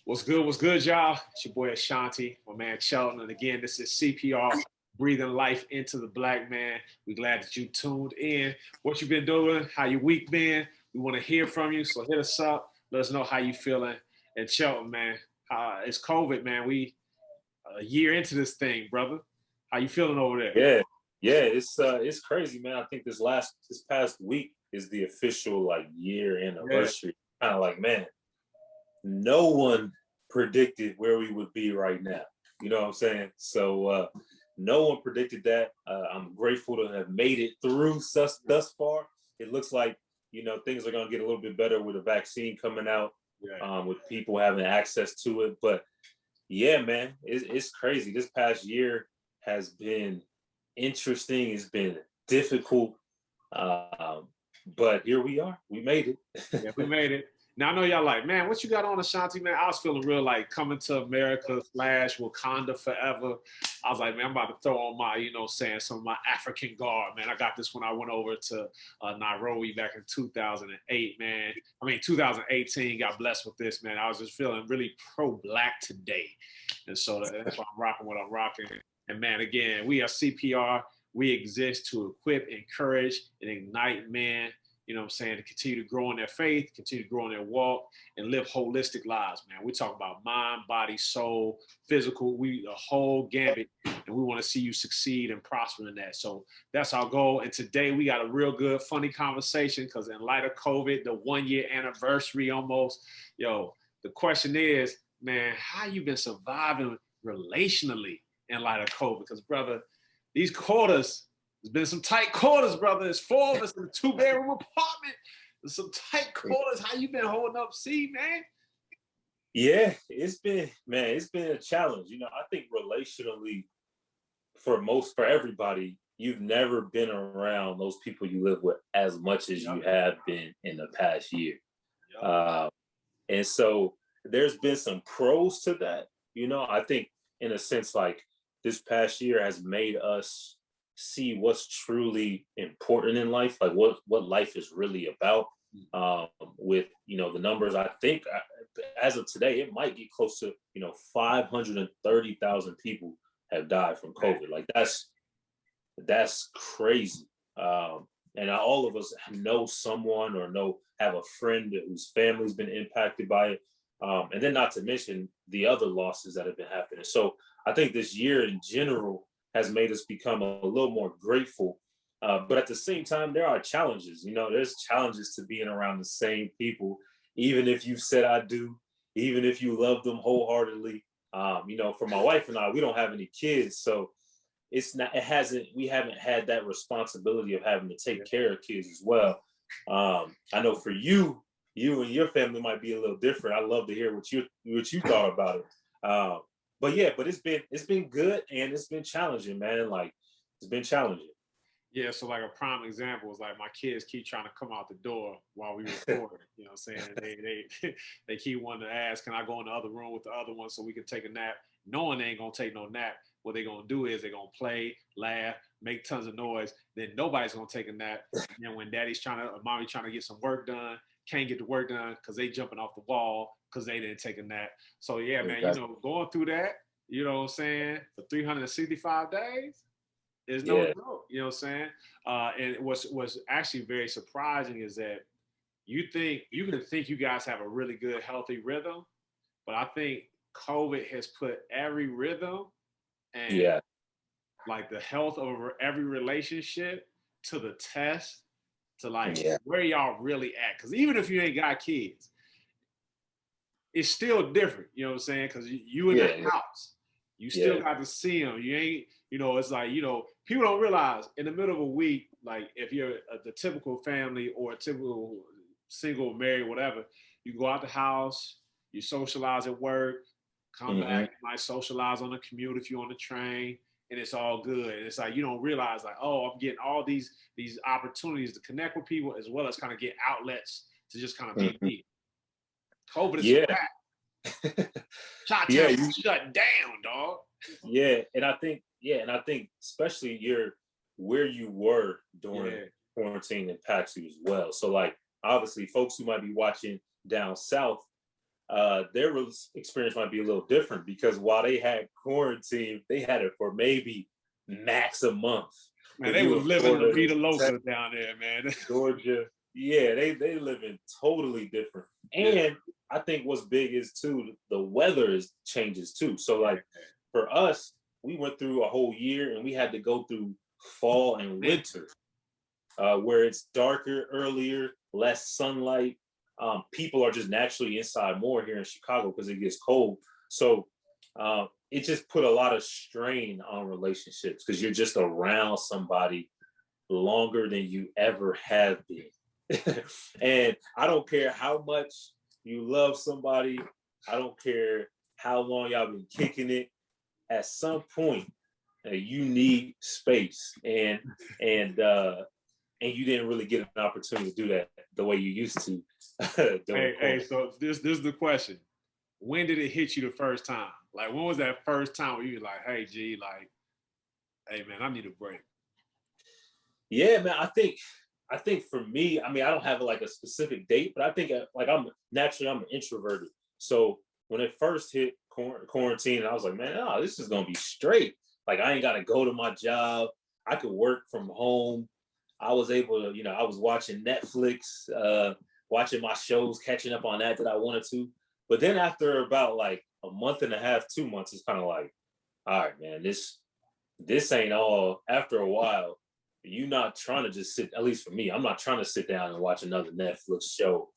What's good, y'all? It's your boy Ashanti, my man Sheldon. And again, this is CPR, breathing life into the black man. We're glad that you tuned in. What you been doing, how your week been. We want to hear from you, so hit us up. Let us know how you feeling. And Sheldon, man, it's COVID, man. We a year into this thing, brother. How you feeling over there? Yeah, it's crazy, man. I think this past week is the official like year Yeah, anniversary. Kind of like, man, no one predicted where we would be right now. You know what I'm saying? So no one predicted that. I'm grateful to have made it through thus far. It looks like things are going to get a little bit better with a vaccine coming out, yeah. with people having access to it. But yeah, man, it's crazy. This past year has been interesting. It's been difficult, um, but here we are. We made it. Yeah, we made it. Now I know y'all like, man, what you got on Ashanti, man? I was feeling real like coming to America / Wakanda forever. I was like, man, I'm about to throw on my, saying some of my African garb, man. I got this when I went over to Nairobi back in 2008, man. 2018. Got blessed with this, man. I was just feeling really pro-black today, and so that's why I'm rocking what I'm rocking. And man, again, we are CPR. We exist to equip, encourage, and ignite men, to continue to grow in their faith, continue to grow in their walk, and live holistic lives, man. We talk about mind, body, soul, physical, the whole gambit, and we want to see you succeed and prosper in that. So that's our goal. And today we got a real good, funny conversation because in light of COVID, the 1 year anniversary almost, the question is, man, how you been surviving relationally in light of COVID? Because, brother, these quarters, there's been some tight quarters, brother. There's 4 of us in a 2-bedroom apartment. There's some tight quarters. How you been holding up, man? Yeah, it's been a challenge. I think relationally, for everybody, you've never been around those people you live with as much as you have been in the past year. And so there's been some pros to that. I think in a sense, like this past year has made us see what's truly important in life, like what life is really about. With the numbers, I think as of today, it might get close to 530,000 people have died from COVID. Like that's crazy. And all of us know someone or have a friend whose family's been impacted by it. And then not to mention the other losses that have been happening. So I think this year in general has made us become a little more grateful. But at the same time, there are challenges. There's challenges to being around the same people, even if you've said I do, even if you love them wholeheartedly. For my wife and I, we don't have any kids. So we haven't had that responsibility of having to take care of kids as well. I know for you and your family might be a little different. I'd love to hear what you thought about it. But it's been good and it's been challenging, man. Like it's been challenging. Yeah, so like a prime example is like my kids keep trying to come out the door while we record. Saying they keep wanting to ask, can I go in the other room with the other one so we can take a nap? Knowing they ain't gonna take no nap. What they're gonna do is they're gonna play, laugh, make tons of noise. Then nobody's gonna take a nap. And when mommy's trying to get some work done, can't get the work done because they jumping off the wall because they didn't take a nap. So yeah, man, going through that, for 365 days is no joke, you know what I'm saying? And what's actually very surprising is that you can think you guys have a really good, healthy rhythm, but I think COVID has put every rhythm and like the health of every relationship to the test to where y'all really at. Because even if you ain't got kids, it's still different, you know what I'm saying? Because you in the house, you still got to see them. You ain't, it's like, people don't realize in the middle of a week, like if you're the typical family or a typical single, married, whatever, you go out the house, you socialize at work, come back, you might socialize on the commute if you're on the train, and it's all good. And it's like, you don't realize like, oh, I'm getting all these opportunities to connect with people as well as kind of get outlets to just kind of be me. COVID is back. Chi-town shut down, dog. And I think especially where you were during quarantine impacts you as well. So like obviously folks who might be watching down south, their experience might be a little different because while they had quarantine, they had it for maybe max a month. Man, If they you was were living La Florida, Vida Texas, Loca down there, man. Georgia, yeah, they live in totally different. Yeah. And I think what's big is too the weather is changes too. So Yeah. like for us, we went through a whole year and we had to go through fall and winter, where it's darker earlier, less sunlight. People are just naturally inside more here in Chicago because it gets cold. So it just put a lot of strain on relationships because you're just around somebody longer than you ever have been. And I don't care how much you love somebody, I don't care how long y'all been kicking it. At some point, you need space, and you didn't really get an opportunity to do that the way you used to during Hey, COVID. so this is the question. When did it hit you the first time? Like, when was that first time where you were like, hey, G, like, hey, man, I need a break? Yeah, man. I think for me, I mean, I don't have like a specific date, but I think like I'm an introverted. So when it first hit quarantine, I was like, man, oh, this is gonna be straight. Like I ain't gotta go to my job. I could work from home. I was able to, I was watching Netflix, watching my shows, catching up on that I wanted to. But then after about like a month and a half, 2 months, it's kind of like, all right, man, this ain't all. After a while, you not trying to just sit. At least for me, I'm not trying to sit down and watch another Netflix show.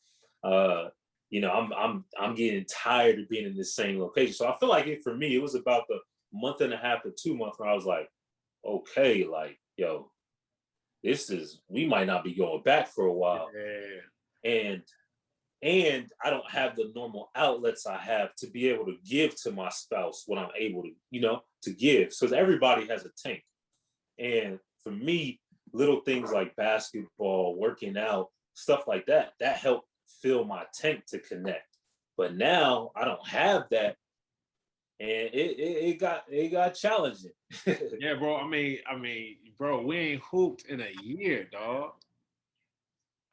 Uh, I'm getting tired of being in the same location. So I feel like for me, it was about the month and a half to 2 months where I was like, okay, like yo, we might not be going back for a while, Yeah. and I don't have the normal outlets I have to be able to give to my spouse what I'm able to, to give. So everybody has a tank. And for me, little things like basketball, working out, stuff like that, that helped fill my tank to connect. But now I don't have that. And it got challenging. Yeah, bro. Bro, we ain't hooped in a year, dog.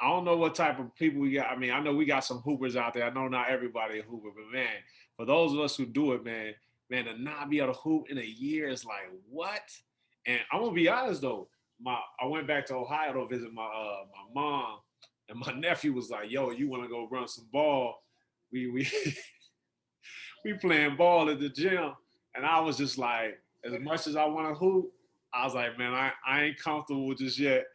I don't know what type of people we got. I mean, I know we got some hoopers out there. I know not everybody a hooper, but man, for those of us who do it, man, to not be able to hoop in a year is like what? And I'm gonna be honest though, I went back to Ohio to visit my mom, and my nephew was like, "Yo, you want to go run some ball? We we playing ball at the gym," and I was just like, as much as I want to hoop, I was like, man, I ain't comfortable just yet.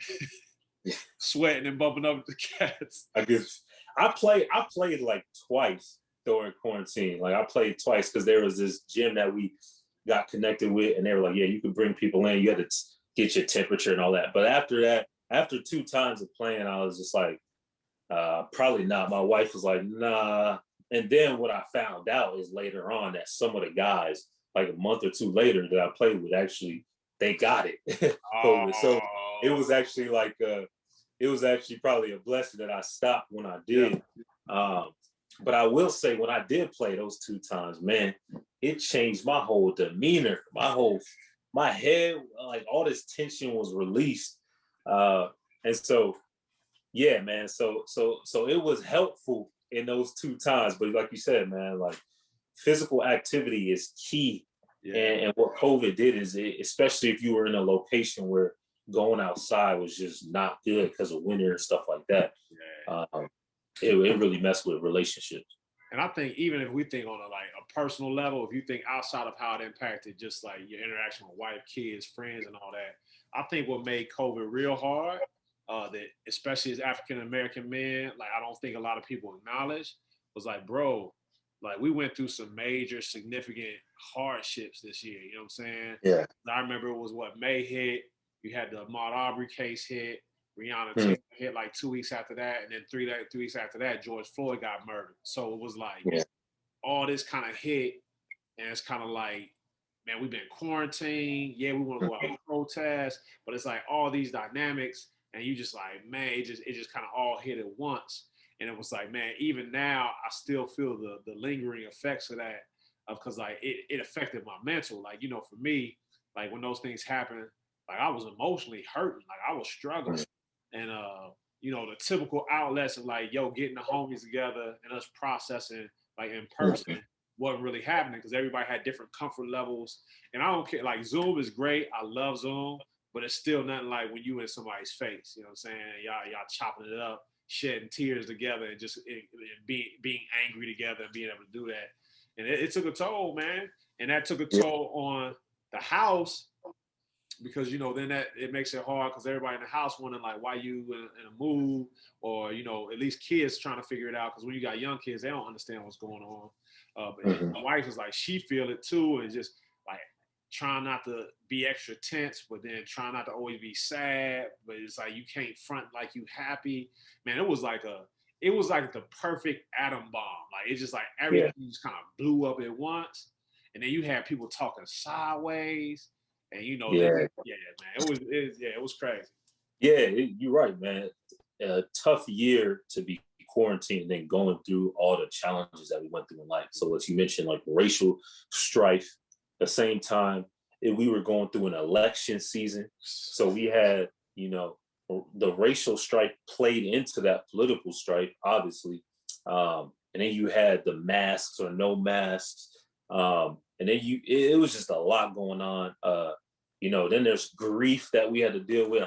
Sweating and bumping up the cats. I guess I played like twice during quarantine. Like I played twice because there was this gym that we got connected with, and they were like, "Yeah, you can bring people in. You had to get your temperature and all that." But after that, after 2 times of playing, I was just like, "Probably not." My wife was like, "Nah." And then what I found out is later on that some of the guys, like a month or two later, that I played with, actually they got it COVID. So it Oh, was actually like it was actually probably a blessing that I stopped when I yeah. did. Um, but I will say, when I did play those 2 times, man, it changed my whole demeanor, my head, like all this tension was released. Uh, and so, yeah, man. So it was helpful in those 2 times. But like you said, man, like physical activity is key. Yeah. And what COVID did is, especially if you were in a location where going outside was just not good because of winter and stuff like that, Yeah. it really messed with relationships. And I think even if we think on a personal level, if you think outside of how it impacted just like your interaction with wife, kids, friends, and all that, I think what made COVID real hard, that especially as African American men, like I don't think a lot of people acknowledge, was like, bro, like we went through some major significant hardships this year. You know what I'm saying? Yeah. I remember it was what May hit. You had the Ahmaud Arbery case hit. Breonna Hmm. Taylor hit like 2 weeks after that, and then 3 weeks after that, George Floyd got murdered. So it was like Yeah. all this kind of hit, and it's kind of like, man, we've been quarantined. Yeah, we want to go out and protest, but it's like all these dynamics, and you just like, man, it just kind of all hit at once, and it was like, man, even now I still feel the lingering effects of that, because like it affected my mental. Like for me, like when those things happen, like I was emotionally hurting, like I was struggling, and the typical outlets of like, yo, getting the homies together and us processing like in person wasn't really happening because everybody had different comfort levels. And I don't care, like Zoom is great. I love Zoom, but it's still nothing like when you in somebody's face. You know what I'm saying? Y'all chopping it up, shedding tears together, and just being angry together and being able to do that. And it took a toll, man. And that took a toll on the house because then that it makes it hard because everybody in the house wondering like why you in a mood, or at least kids trying to figure it out, because when you got young kids they don't understand what's going on. But my wife is like, she feel it too, and just like trying not to be extra tense, but then trying not to always be sad, but it's like you can't front like you happy. Man, it was like the perfect atom bomb. Like it's just like everything just kind of blew up at once, and then you had people talking sideways. And man, it was crazy. Yeah, you're right, man. A tough year to be quarantined and then going through all the challenges that we went through in life. So as you mentioned, like racial strife, at the same time, we were going through an election season. So we had, the racial strife played into that political strife, obviously. And then you had the masks or no masks. And then it was just a lot going on. Then there's grief that we had to deal with.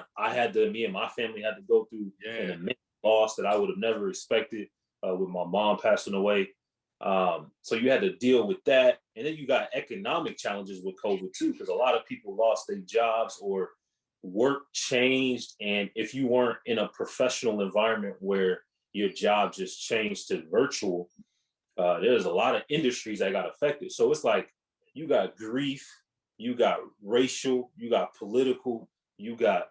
Me and my family had to go through an immense loss that I would have never expected with my mom passing away. So you had to deal with that. And then you got economic challenges with COVID too, because a lot of people lost their jobs or work changed. And if you weren't in a professional environment where your job just changed to virtual, there's a lot of industries that got affected. So it's like you got grief, you got racial, you got political, you got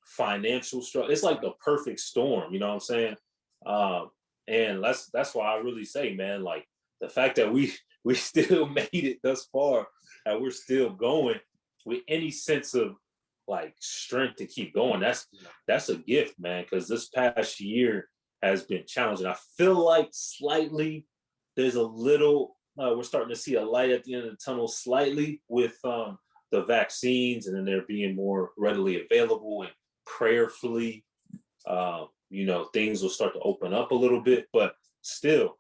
financial struggle. It's like the perfect storm, you know what I'm saying? And that's why I really say, man, like the fact that we still made it thus far and we're still going with any sense of like strength to keep going. That's a gift, man, because this past year has been challenging. I feel like slightly there's a little we're starting to see a light at the end of the tunnel slightly with the vaccines, and then they're being more readily available and prayerfully, things will start to open up a little bit. But still,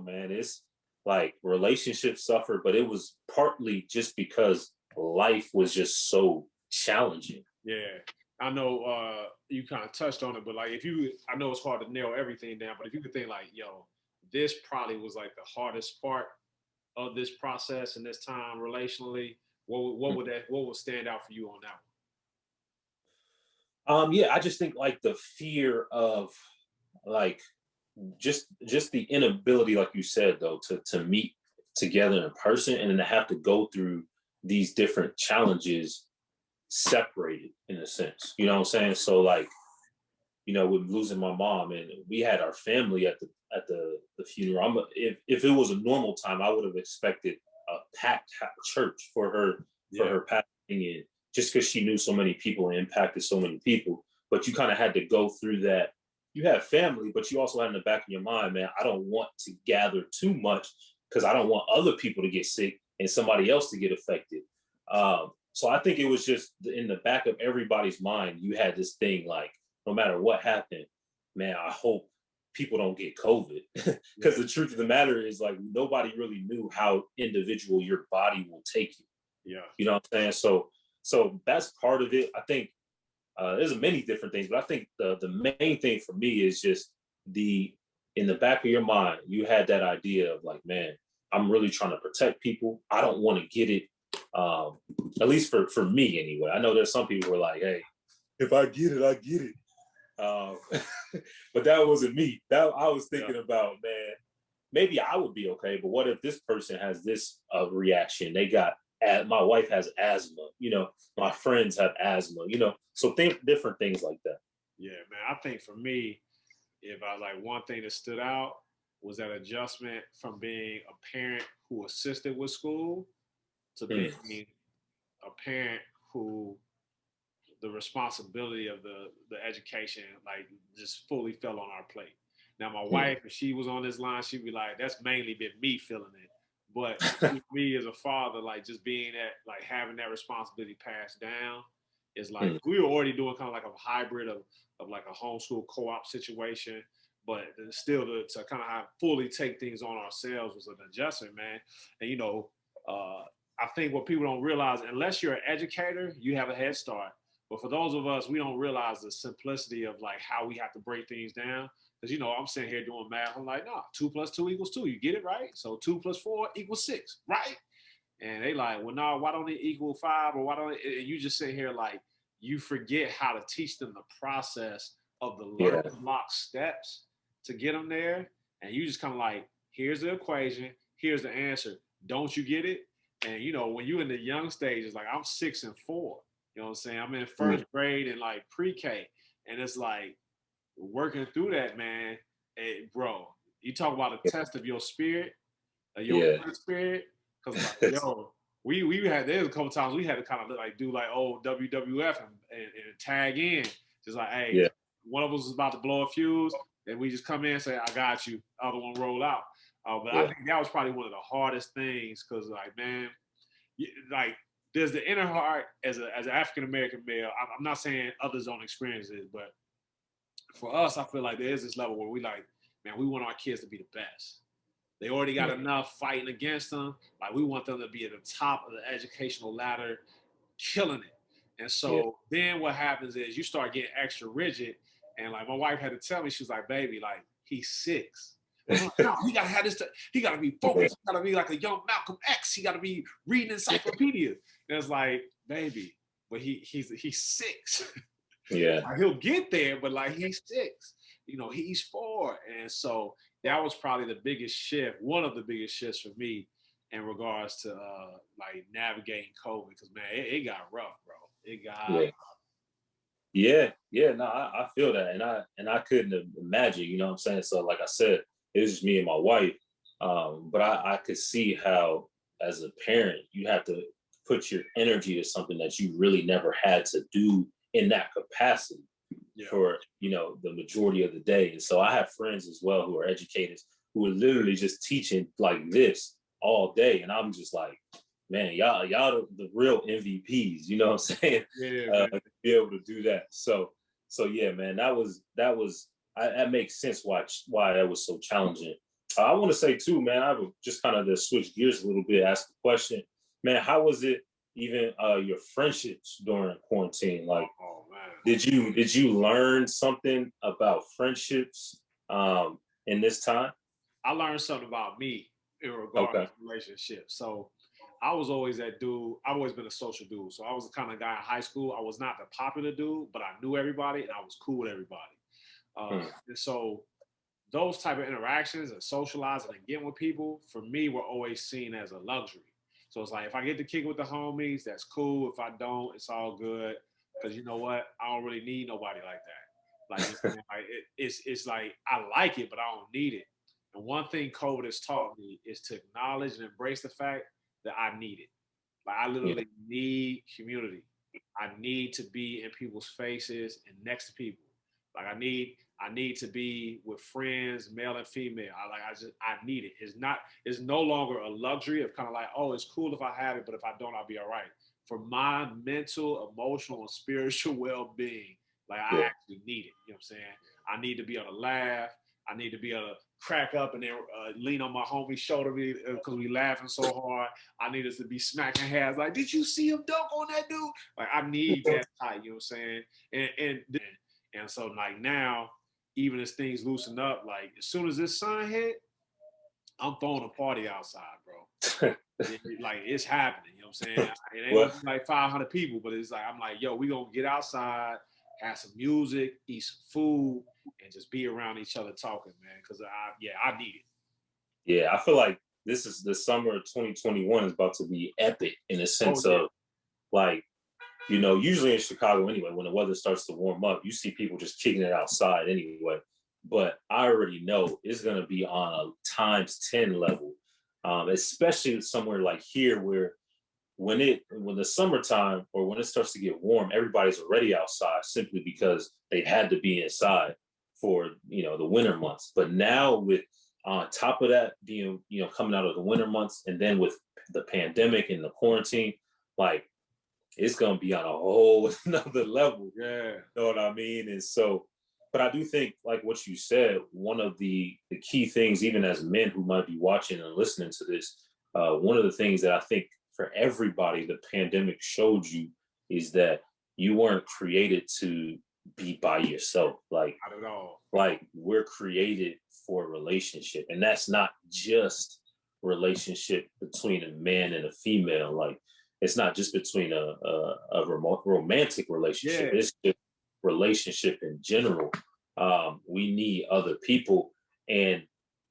man, it's like relationships suffered, but it was partly just because life was just so challenging. Yeah. I know you kind of touched on it, but like I know it's hard to nail everything down, but if you could think like, this probably was like the hardest part of this process and this time relationally, what would stand out for you on that one? I just think like the fear of like just the inability, like you said though, to meet together in person and then to have to go through these different challenges separated in a sense. You know what I'm saying? So like, with losing my mom, and we had our family at the funeral. If it was a normal time, I would have expected a packed church for her passing in, just because she knew so many people and impacted so many people. But you kind of had to go through that. You have family, but you also had in the back of your mind, man, I don't want to gather too much because I don't want other people to get sick and somebody else to get affected. So I think it was just in the back of everybody's mind, you had this thing like, no matter what happened, man, I hope people don't get COVID. Because the truth of the matter is like nobody really knew how individual your body will take you. Yeah. You know what I'm saying? So that's part of it. I think there's many different things, but I think the main thing for me is just in the back of your mind, you had that idea of like, man, I'm really trying to protect people. I don't want to get it. At least for me anyway. I know there's some people who are like, hey, if I get it, I get it. But that wasn't me. That I was thinking about, man, maybe I would be okay, but what if this person has this reaction? My wife has asthma, my friends have asthma, so think different things like that. Yeah, man. I think for me, if I like one thing that stood out was that adjustment from being a parent who assisted with school to being a parent who the responsibility of the education like just fully fell on our plate. Now my wife, if she was on this line, she'd be like, that's mainly been me feeling it. But me as a father, like just being that, like having that responsibility passed down is like we were already doing kind of like a hybrid of like a homeschool co-op situation. but still to kind of fully take things on ourselves was an adjustment, man. And I think what people don't realize, unless you're an educator, you have a head start. But for those of us, we don't realize the simplicity of like how we have to break things down. Because I'm sitting here doing math. I'm like, nah, 2 + 2 = 2. You get it, right? So 2 + 4 = 6, right? And they like, well, no, why don't it equal 5? Or why don't it? And you just sit here like you forget how to teach them the process of the learning block steps to get them there. And you just kind of like, here's the equation, here's the answer. Don't you get it? And when you're in the young stages, like I'm 6 and 4. You know what I'm saying? I'm in first grade and like pre-K. And it's like working through that, man. Hey, bro, you talk about a test of your spirit, your spirit. Because like, we had there's a couple times we had to kind of like do like old WWF and tag in. Just like, hey, one of us is about to blow a fuse, and we just come in and say, I got you. Other one roll out. But I think that was probably one of the hardest things because like, man, like there's the inner heart as an African American male. I'm not saying others don't experience it, but for us, I feel like there is this level where we like, man, we want our kids to be the best. They already got enough fighting against them. Like we want them to be at the top of the educational ladder, killing it. And so then what happens is you start getting extra rigid. And like my wife had to tell me, she was like, baby, like he's 6. I'm like, no, he gotta have this. He gotta be focused. He gotta be like a young Malcolm X. He gotta be reading encyclopedias. And it's like, baby, but he's 6. Yeah. Like, he'll get there, but like he's 6. He's 4. And so that was probably the biggest shift, one of the biggest shifts for me in regards to like navigating COVID. Because man, it got rough, bro. It got rough. No, I feel that, and I couldn't imagine, you know what I'm saying? So like I said, it was just me and my wife, but I could see how as a parent you have to put your energy to something that you really never had to do in that capacity for the majority of the day. And so I have friends as well who are educators who are literally just teaching like this all day, and I'm just like, man, y'all the real MVPs, you know what I'm saying? To be able to do that. So yeah, man, that makes sense why that was so challenging. I want to say too, man, I would just kind of to switch gears a little bit, ask a question. Man, how was it even your friendships during quarantine? Like, did you learn something about friendships in this time? I learned something about me in regard to relationships. So I was always that dude. I've always been a social dude. So I was the kind of guy in high school. I was not the popular dude, but I knew everybody and I was cool with everybody. And so those type of interactions and socializing and getting with people, for me, were always seen as a luxury. So it's like, if I get to kick with the homies, that's cool. If I don't, it's all good. Because you know what? I don't really need nobody like that. Like, it's like, I like it, but I don't need it. And one thing COVID has taught me is to acknowledge and embrace the fact that I need it. Like I literally need community. I need to be in people's faces and next to people. Like I need to be with friends, male and female. I need it. It's no longer a luxury of kind of like, oh, it's cool if I have it, but if I don't, I'll be all right. For my mental, emotional, and spiritual well-being, like I actually need it. You know what I'm saying? I need to be able to laugh. I need to be able to crack up and then lean on my homie's shoulder because we laughing so hard. I need us to be smacking hands like, did you see him dunk on that dude? Like I need that tight, you know what I'm saying? And so like now, even as things loosen up, like as soon as this sun hit, I'm throwing a party outside, bro. Like it's happening, you know what I'm saying? It ain't gonna be like 500 people, but it's like I'm like, yo, we gonna get outside, have some music, eat some food, and just be around each other talking, man. Because I need it. Yeah, I feel like this is the summer of 2021 is about to be epic in the sense of like, usually in Chicago anyway, when the weather starts to warm up, you see people just kicking it outside anyway. But I already know it's going to be on a times 10 level, especially somewhere like here where when the summertime or when it starts to get warm, everybody's already outside simply because they had to be inside for the winter months. But now with on top of that being coming out of the winter months and then with the pandemic and the quarantine, like it's gonna be on a whole another level. Yeah. You know what I mean? And so But I do think, like what you said, one of the key things, even as men who might be watching and listening to this, one of the things that I think for everybody the pandemic showed you is that you weren't created to be by yourself. Not at all. Like we're created for a relationship, and that's not just relationship between a man and a female. Like it's not just between a romantic relationship. Yeah, It's just relationship in general. We need other people, and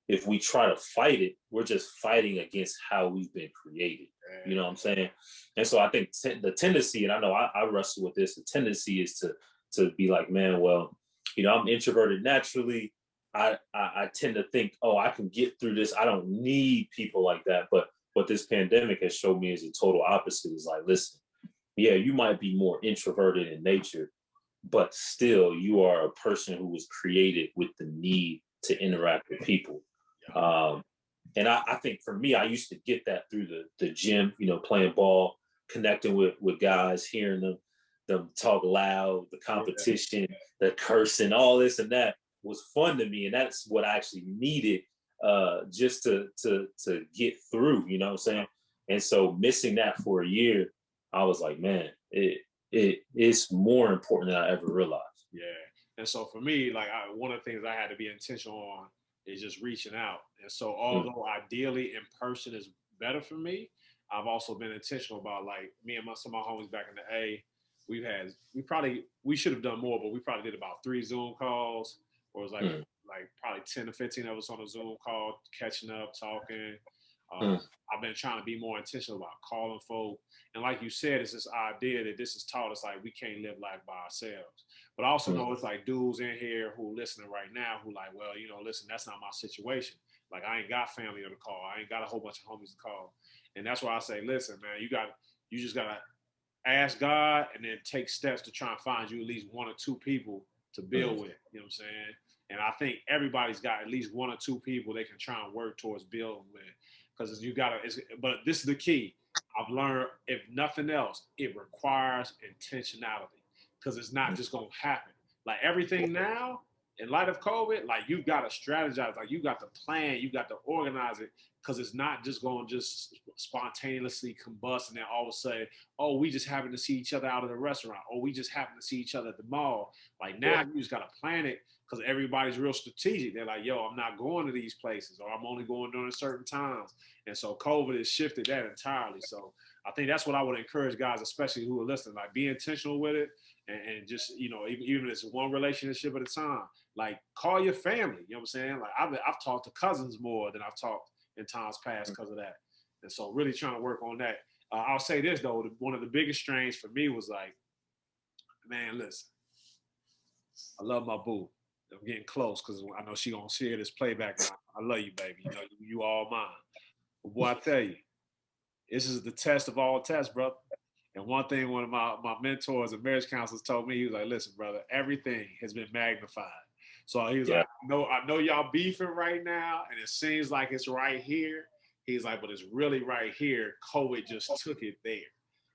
if we try to fight it, we're just fighting against how we've been created. You know what I'm saying? And so I think the tendency, and I know I wrestle with this, the tendency is to be like, man, well, I'm introverted naturally. I tend to think, oh, I can get through this. I don't need people like that. But what this pandemic has showed me is the total opposite. Is like, listen, yeah, you might be more introverted in nature, but still you are a person who was created with the need to interact with people. And I think for me, I used to get that through the gym, playing ball, connecting with guys, hearing them talk loud, the competition, the cursing, all this and that was fun to me. And that's what I actually needed just to get through, you know what I'm saying? And so missing that for a year, I was like, man, it's more important than I ever realized. Yeah. And so for me, like one of the things I had to be intentional on is just reaching out. And so although ideally in person is better for me, I've also been intentional about like me and some of my homies back in the A, we should have done more, but we probably did about 3 Zoom calls, or it was like probably 10 to 15 of us on a Zoom call, catching up, talking. I've been trying to be more intentional about calling folk. And like you said, it's this idea that this has taught us like we can't live life by ourselves. But I also know it's like dudes in here who listening right now who like, well, listen, that's not my situation. Like I ain't got family to call. I ain't got a whole bunch of homies to call. And that's why I say, listen, man, you just gotta ask God and then take steps to try and find you at least 1 or 2 people to build with. You know what I'm saying? And I think everybody's got at least 1 or 2 people they can try and work towards building with. Because but this is the key. I've learned, if nothing else, it requires intentionality. Because it's not just going to happen. Like everything now, in light of COVID, like you got to strategize, like you got to plan, you got to organize it. Because it's not just going to just spontaneously combust and then all of a sudden, oh, we just happen to see each other out at a restaurant, or we just happen to see each other at the mall. Like now you just got to plan it because everybody's real strategic. They're like, yo, I'm not going to these places, or I'm only going during certain times. And so COVID has shifted that entirely. So I think that's what I would encourage guys, especially who are listening, like be intentional with it and just, even if it's one relationship at a time, like call your family. You know what I'm saying? Like I've talked to cousins more than I've talked in times past because of that. And so really trying to work on that. I'll say this though, one of the biggest strains for me was like, man, listen, I love my boo. I'm getting close because I know she gonna share this playback. I love you, baby. You all mine. But boy, I tell you, this is the test of all tests, brother. And one thing one of my mentors and marriage counselors told me, he was like, listen, brother, everything has been magnified. So he was like, I know y'all beefing right now, and it seems like it's right here. He's like, but it's really right here. COVID just took it there.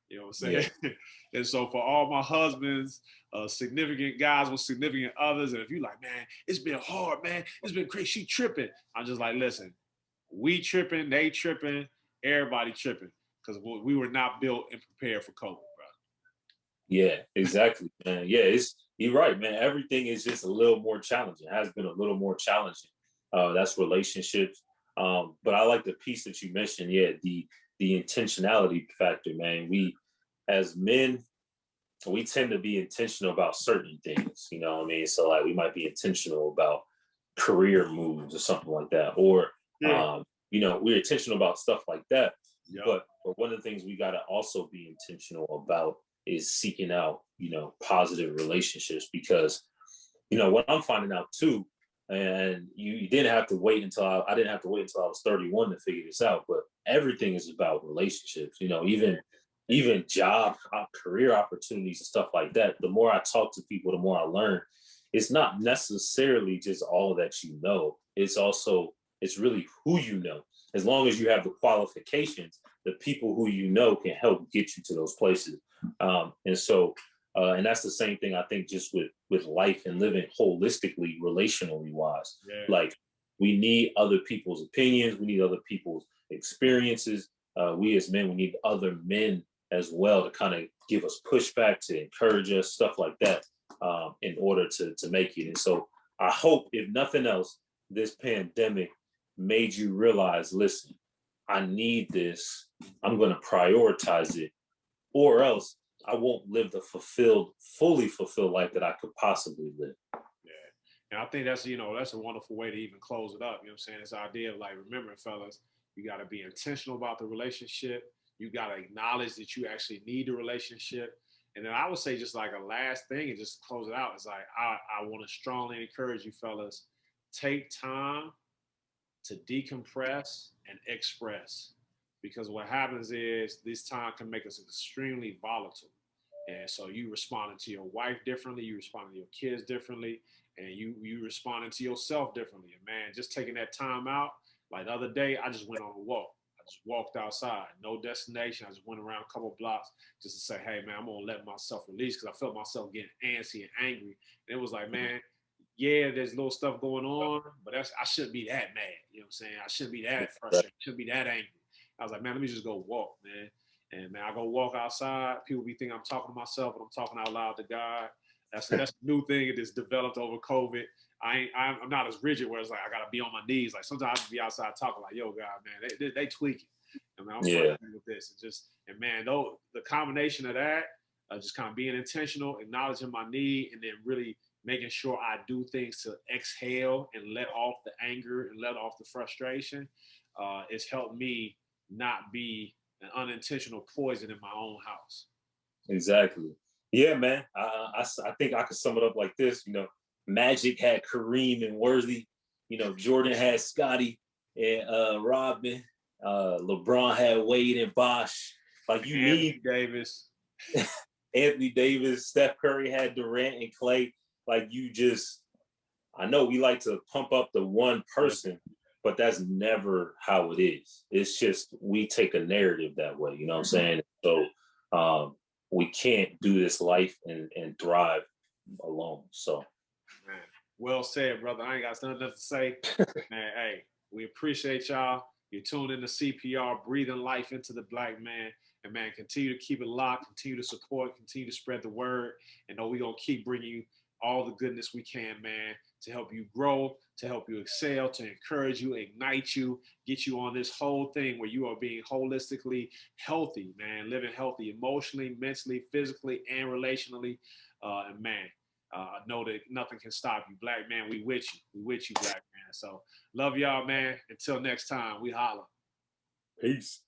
You know what I'm saying? Yeah. And so for all my husbands, significant guys with significant others, and if you like, man, it's been hard, man. It's been crazy. She tripping. I'm just like, listen, we tripping, they tripping, everybody tripping. Because we were not built and prepared for COVID, bro. Yeah, exactly, man. Yeah, you're right, man. Everything is just a little more challenging. It has been a little more challenging. That's relationships. But I like the piece that you mentioned. Yeah, the intentionality factor, man. We as men, we tend to be intentional about certain things. You know what I mean? So like we might be intentional about career moves or something like that, or we're intentional about stuff like that. Yep. But one of the things we got to also be intentional about is seeking out, positive relationships, because, what I'm finding out too, and you didn't have to wait until I didn't have to wait until I was 31 to figure this out, but everything is about relationships, even job, career opportunities and stuff like that. The more I talk to people, the more I learn. It's not necessarily just all that you know. It's really who you know. As long as you have the qualifications, the people who you know can help get you to those places. And that's the same thing I think just with with life and living holistically, relationally wise. Yeah. Like we need other people's opinions, we need other people's experiences. We as men, we need other men as well to kind of give us pushback, to encourage us, stuff like that, in order to make it. And so I hope, if nothing else, this pandemic made you realize, listen, I need this. I'm going to prioritize it, or else I won't live the fully fulfilled life that I could possibly live. Yeah. And I think that's, that's a wonderful way to even close it up. You know what I'm saying? This idea of like, remember, fellas, you got to be intentional about the relationship. You got to acknowledge that you actually need the relationship. And then I would say just like a last thing and just close it out is like, I want to strongly encourage you fellas, take time to decompress and express. Because what happens is this time can make us extremely volatile. And so you responding to your wife differently, you responding to your kids differently, and you responding to yourself differently. And man, just taking that time out. Like the other day, I just went on a walk. I just walked outside, no destination. I just went around a couple blocks just to say, hey man, I'm gonna let myself release because I felt myself getting antsy and angry. And it was like, man, yeah, there's little stuff going on, but I shouldn't be that mad. You know what I'm saying? I shouldn't be that frustrated. I shouldn't be that angry. I was like, man, let me just go walk, man. And man, I go walk outside. People be thinking I'm talking to myself, but I'm talking out loud to God. That's a new thing that's developed over COVID. I'm not as rigid where it's like I gotta be on my knees. Like sometimes I have to be outside talking like, yo, God, man, they tweaking. And man, I'm frustrated with this. And man, though the combination of that, just kind of being intentional, acknowledging my need, and then really making sure I do things to exhale and let off the anger and let off the frustration, it's helped me not be an unintentional poison in my own house. Exactly. Yeah, man. I think I could sum it up like this. Magic had Kareem and Worthy. Jordan had Scotty and Rodman. LeBron had Wade and Bosh. Like you Anthony need Davis. Anthony Davis. Steph Curry had Durant and Clay. Like I know we like to pump up the one person, but that's never how it is. It's just we take a narrative that way. You know what I'm saying? So we can't do this life and thrive alone. So, man, well said, brother. I ain't got nothing to say. Man, hey, we appreciate y'all. You tuned in to CPR, breathing life into the black man. And man, continue to keep it locked, continue to support, continue to spread the word. And know we're going to keep bringing you all the goodness we can, man, to help you grow, to help you excel, to encourage you, ignite you, get you on this whole thing where you are being holistically healthy, man, living healthy emotionally, mentally, physically, and relationally. And man, know that nothing can stop you. Black man, we with you. We with you, black man. So love y'all, man. Until next time, we holla. Peace.